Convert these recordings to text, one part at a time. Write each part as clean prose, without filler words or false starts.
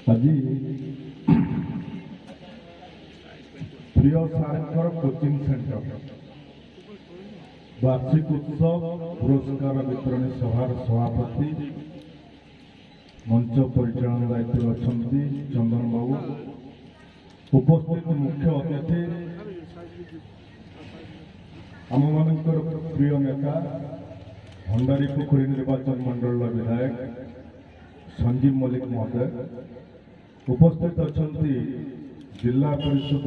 आज प्रिय सार कोचिंग सेंटर वार्षिक उत्सव पुरस्कार वितरण सभार सभापति मंच परिचालन दायित्व अच्छा चंदन बाबू, उपस्थित मुख्य अतिथि आम मान प्रिय नेता भंडारी पोखरी निर्वाचन मंडल विधायक संजीव मल्लिक महोदय, उपस्थित अच्छा जिला परिषद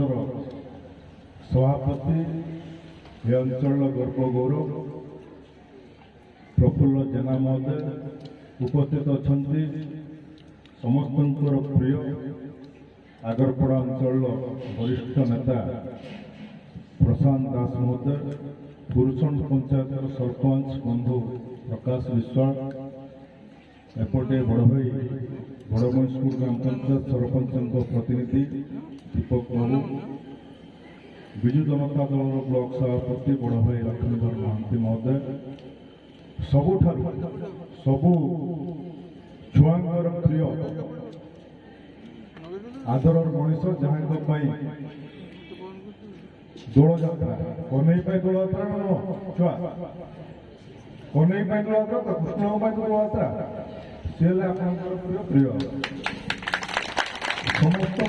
सभापति ए अंचल गर्व गौरव प्रफुल्ल जेना महोदय, उपस्थित अच्छा समस्त प्रिय आगरपड़ा अंचल वरिष्ठ नेता प्रशांत दास महोदय, पुरुषोंड पंचायत सरपंच बंधु प्रकाश विश्वास, एपटे बड़ भाई बड़मई स्कूल ग्राम पंचायत सरपंच प्रतिनिधि दीपक बाबू, विजु जनता दल ब्लॉक सभापति बड़ भाई लक्ष्मीधर महांती महोदय, सबू छुआंकर प्रिय आदर मनीष जहाँ दोल यात्रा कन्हई दोल यात्रा न छुआ कन्हई दोल यात्रा तो कृष्ण दोल यात्रा सी प्रिय समस्त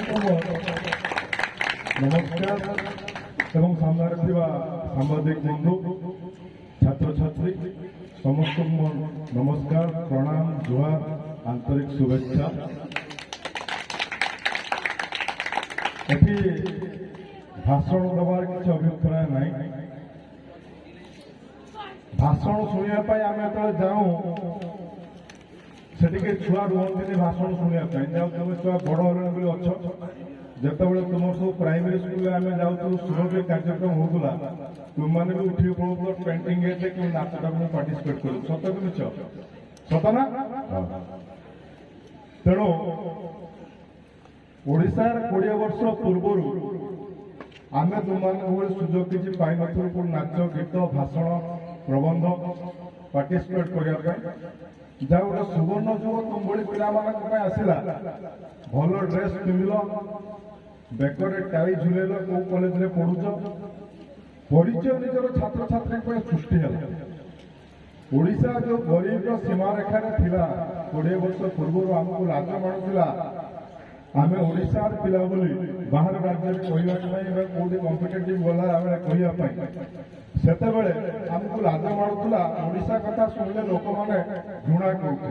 नमस्कार एवं सामने सांबादिक बंधु छात्र छात्री समस्त नमस्कार प्रणाम जुहार आंतरिक शुभेच्छा। एटी भाषण देवार किसी अभिप्राय नहीं, भाषण शुणा आम जो जाऊँ से छुआ रुहती भाषण शुणा तुम छुआ बड़ हरण अच्छ जिते तुम सब प्राइमरी स्कूल आम जाऊँ सुरभि कार्यक्रम होगा तुम मैंने भी उठी पड़ो पेंटिंग कि नाचटा मुझे पार्टिसिपेट कर सत कि मिछ सत ना तेणु ओडिशार 20 वर्ष पूर्वर आम तुम सुजोग किसी पाई नथु नाच गीत भाषण प्रबंध पार्टिसिपेट करने जहाँ गोटे सुवर्ण जुग तुम भाई पिला आसला भल ड्रेस पिंधल बेकरे टाई झुलेल कौ कॉलेज में पढ़ुच परिचय निजर छात्र छात्री सृष्टि है। ओडिशा जो गरीब सीमा रेखार थिला 20 वर्ष पूर्व आमको लाज मानुला आम ओडिशार पिला बोली बाहर राज्य कहवाई कौटी कम्पिटेटिव गला कहवाई सेतेबेले आमको लाज मानुला ओडिशा कथा शुणिले लोक मैंने घृणा करते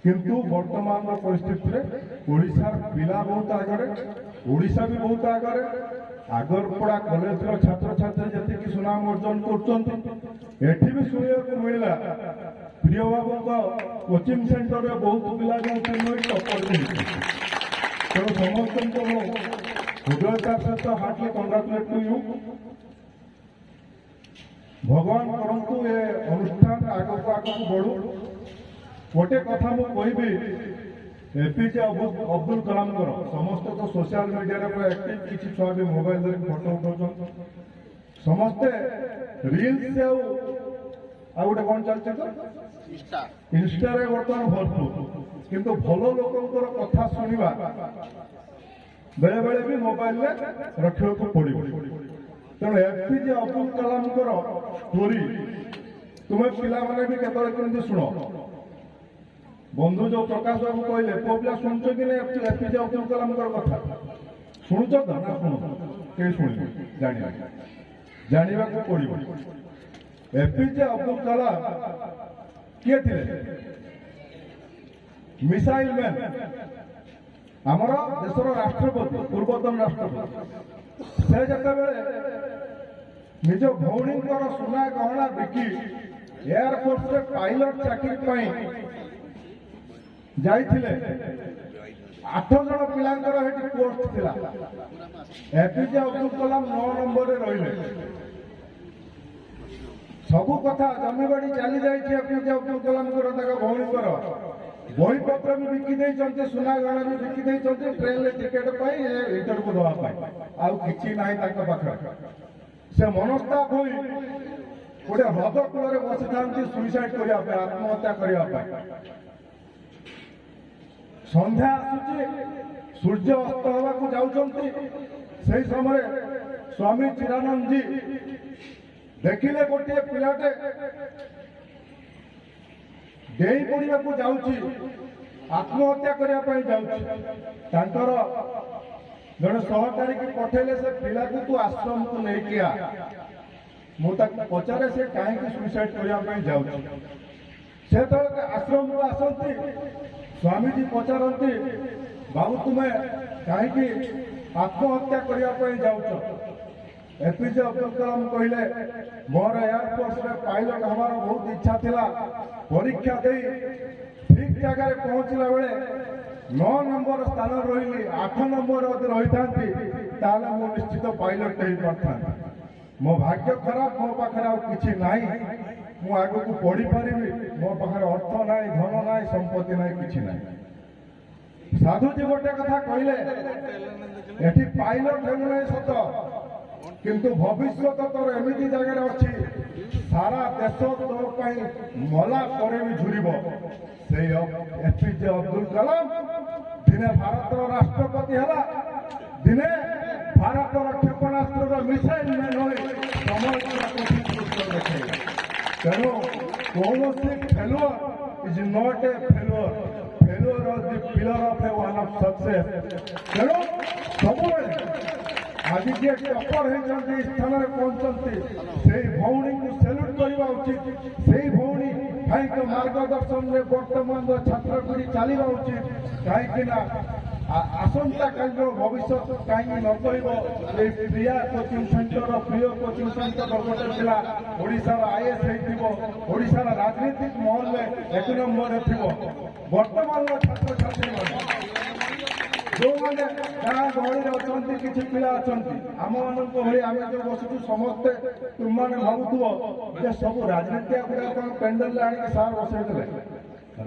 किंतु वर्तमान परिस्थिति ओडिशार पिला बहुत आगे ओडिशा भी बहुत आगे आगरपड़ा कॉलेज छात्र छात्री जी सुनाम अर्जन कर भी शुणा मिलला प्रिय बाबू कोचिंग सेंटर में बहुत पिला जो टपर तेणु समस्त हृदयता सहित हार्टली कंग्राचुलेट टू यू। भगवान करंतु ये अनुष्ठान आगक आगक बढ़ू। गोटे कथा मुझे एपीजे अब्दुल कलाम समस्त तो सोशल मीडिया एक्टिव किसी छुआ भी मोबाइल फोटो उठाऊ समस्ते रील्स आ गोटे कौन चलते इंस्टा बर्तमान भरपूर किंतु भल लोकर कथा शुणा बेले बेले भी मोबाइल रखा पड़ो तेणु एपीजे अब्दुल कलाम स्टोरी तुम्हें पिला माने भी केतले शुण बंधु जो प्रकाश बाबू कहले पुआ पिला शुणुच कि एपीजे अब्दुल कलाम कथा शुणुच तो ना शुण कहीं शुण जानवा पड़ो एपीजे अब्दुल कलाम किए थे मिसाइल मैन आमर देशर राष्ट्रपति पूर्वतन राष्ट्रपति से जिते निज भौणी सुना गहना बिकी एयरफोर्स रे पायलट चाकरी जाइथिले 8 जन पिलांकर हेटी पोस्ट थिला एपीजे अब्दुल कलाम 9 नंबर रे रहिले सबु कथा जमीबाड़ी चली जाइए एपीजे अब्दुल कलाम भौणी बही पत्र भी बिकी देइछन्ते सुना गहना भी बिकी देइछन्ते ट्रेन ले टिकेट पाई रिटर्न को दवा पाई आउ किछि नाही ताका पाखरे से मनस्ताप होई गोटे हृद कूल बसी था सुइसाइड करने आत्महत्या करने संध्या आसुची सूर्य अस्त होगा जाऊँगी से समय स्वामी चिरानंद जी देखिले गोटे पिलाटे डेई पड़ा जाऊँगी आत्महत्या करने जाऊँगी जड़े सहकारी की पठेले से पिला को तू आश्रम को लेके आ मुझे पचारे से कहीं सुइसाइड करने जाऊँगी से तो आश्रम को आसती स्वामीजी पचारती बाबू तुम्हें कहीं आत्महत्या करने जाऊँ एपीजे अब्दुल कलाम कहले मोर एयरफोर्स में पायलट हमार बहुत इच्छा थिला परीक्षा दे ठीक जगह पहुंचला बेले 9 नंबर स्थान रही 8 नंबर रही था मु निश्चित पायलट हो पाता मो भाग्य खराब मो पाखे कि ना मु आग को पढ़ी पारि मो पाखे अर्थ ना धन ना संपत्ति ना कि ना साधुजी गोटे कथा कहले एठी पायलट हो सत किंतु भविष्य तोर एमती जगह अच्छी सारा देश तो मला पर भी झुरब से एपीजे अब्दुल कलाम दिने भारत राष्ट्रपति है दिने भारत क्षेपणास्त्र मिसाइल मैन हो देखे तेणु कौन failure is not a failure failure of the pillar of A one of success तेणु सब आज किए टपर होती स्थान में पहुंचती से भौणी को सेल्यूट करवा उचित से भौणी भाई मार्गदर्शन में वर्तमान छात्र पीढ़ी चलवा उचित कहीं आसंता काल भविष्य कहीं न कह प्रिया कोचिंग सेंटर प्रिय कोचिंग सेंटर गोटे पिला ओडार आईएएस होशार राजनीतिक महल में 1 नंबर वर्तमान छात्र छात्री जो मैंने गाँ गहली अच्छा किसी पिला अच्छा आम मान भाई आम जो बसुचु समस्ते तुम मैंने भावुव सब राजनीति गुड़ा पेंडेल आने सार बसई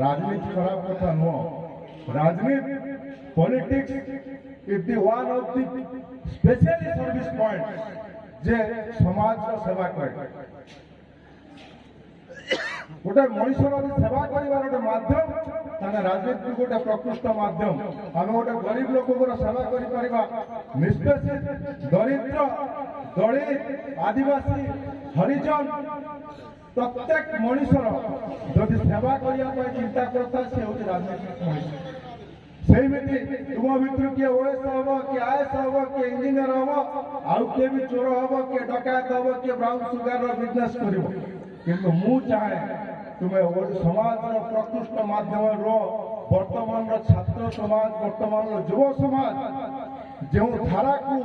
राजनीति खराब कथा नुह राजनीति politics is the one of the specially service point जे समाज का सेवा करे गोटे मनुष्य सेवा कर गोटे मध्यम ताने राजनीति गोटे प्रकृष्ट मध्यम आम गोटे गरीब लोक सेवा कर निष्पेषित दरिद्र दलित आदिवासी हरिजन प्रत्येक मनुष्यर जदि सेवा करने चिंता करता से हूँ राजनीतिक मनुष्य सेमती तुम भितर किए ओएस हम किए आईएएस हम किए इंजीनियर हम आउ किए भी चोर हम किए डकायत हम किए ब्राउन सुगर बिजनेस कर किंतु मु चाहे तुम्हें समाज प्रकृष्ट माध्यम वर्तमान छात्र समाज वर्तमान युव समाज जो धारा को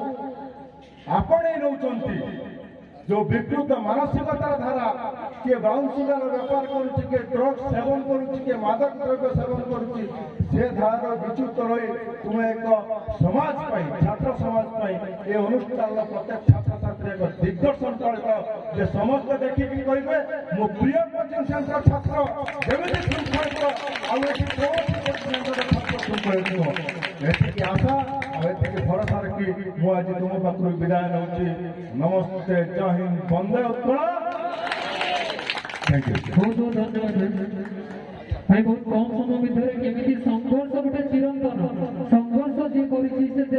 आपणे नौचंती जो विकृत मानसिकतार धारा किए ब्राउन सुगर व्यापार करुच्चे ड्रग्स सेवन करुच्चे मादक द्रव्य सेवन करुच्ची से धारार विच्युत रही तुम्हें एक समाज छात्र समाज ये अनुष्ठान प्रत्येक छात्र छात्री एक दिग्दर्शन चलित जे समस्त देखिकी कहे मो प्रिय कोचिंग सेंटर छात्र जमी शृंखलित छात्र शृंखलित आशा और भरोसा रखी मुझे तुम पाखु विदाय नौची नमस्ते जय हिंद वंदे उत्कल थैंक यू बहुत बहुत धन्यवाद भाई बहुत कम समय भितर केमिति संघर्ष गोटे चिरंतन संघर्ष जी कर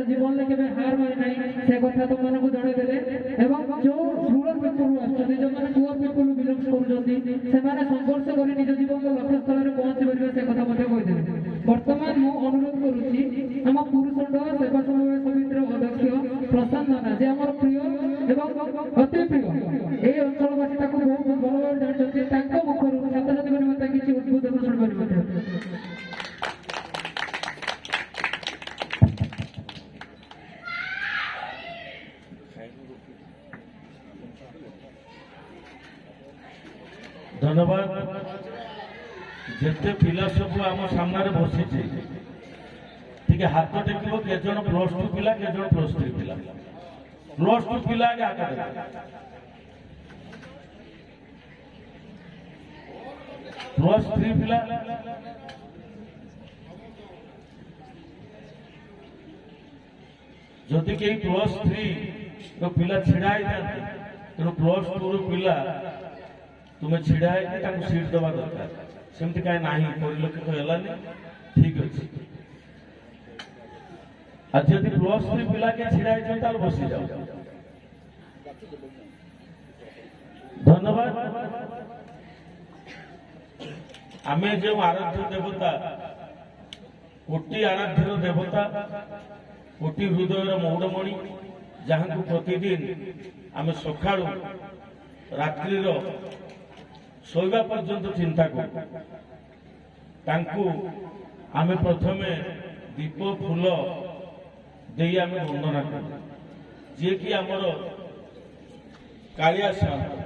जीवन में केवे हार माने नहीं से कथा तुम मानक जणेदेले एवं जो रूरल पीपल आछथि जो माने पुअर पीपल बिलोंग्स करूछथि से माने संघर्ष करी निज जीवन को लक्ष्य स्थल रे पहुंची परिबे से कथा मते कहिदेले वर्तमान मु अनुरोध करूची हम पुरुषंड सेवा समावेश समितिर अध्यक्ष प्रशांत नाना जे हमर प्रिय एवं अति प्रिय ए अंचलवासी ताको बहुत भल भाव जानछथि ताको मुखरु छात्र छात्री मते किछि उद्बोधन सुनबानि मते धन्यवाद जिते पिला सब आम सामने बसी टे हाथ टेक के जन +2 पिला के जन +3 पिला +2 पिला आगे हाथ +3 पिला जदि कहीं +3 तो पिला छिड़ा तेणु +2 पिला तुम्हें छिड़ा है सीट दवा दरकार सेमती कहीं ना परिलक्षित है ठीक अच्छे আর যদি +3 পিলাকে ছিড়া হয়েছে তাহলে বসে যাও। ধন্যবাদ। আমি যে আরাধ্য দেবতা, কোটি আরাধ্যর দেবতা, কোটি হৃদয়ের মৌଡ଼ମଣି, ଯାହାଙ୍କୁ ପ୍ରତିଦିନ ଆମେ ସକାଳୁ ରାତ୍ରିର ଶୋଇବା ପର୍ଯ୍ୟନ୍ତ ଚିନ୍ତା କରୁ, ତାଙ୍କୁ ଆମେ ପ୍ରଥମେ ଦୀପ ଫୁଲ ଦେଇ ଆମେ ବନ୍ଦନା କରୁ, ଯିଏକି ଆମର କାଳିଆ ସାଆନ୍ତ।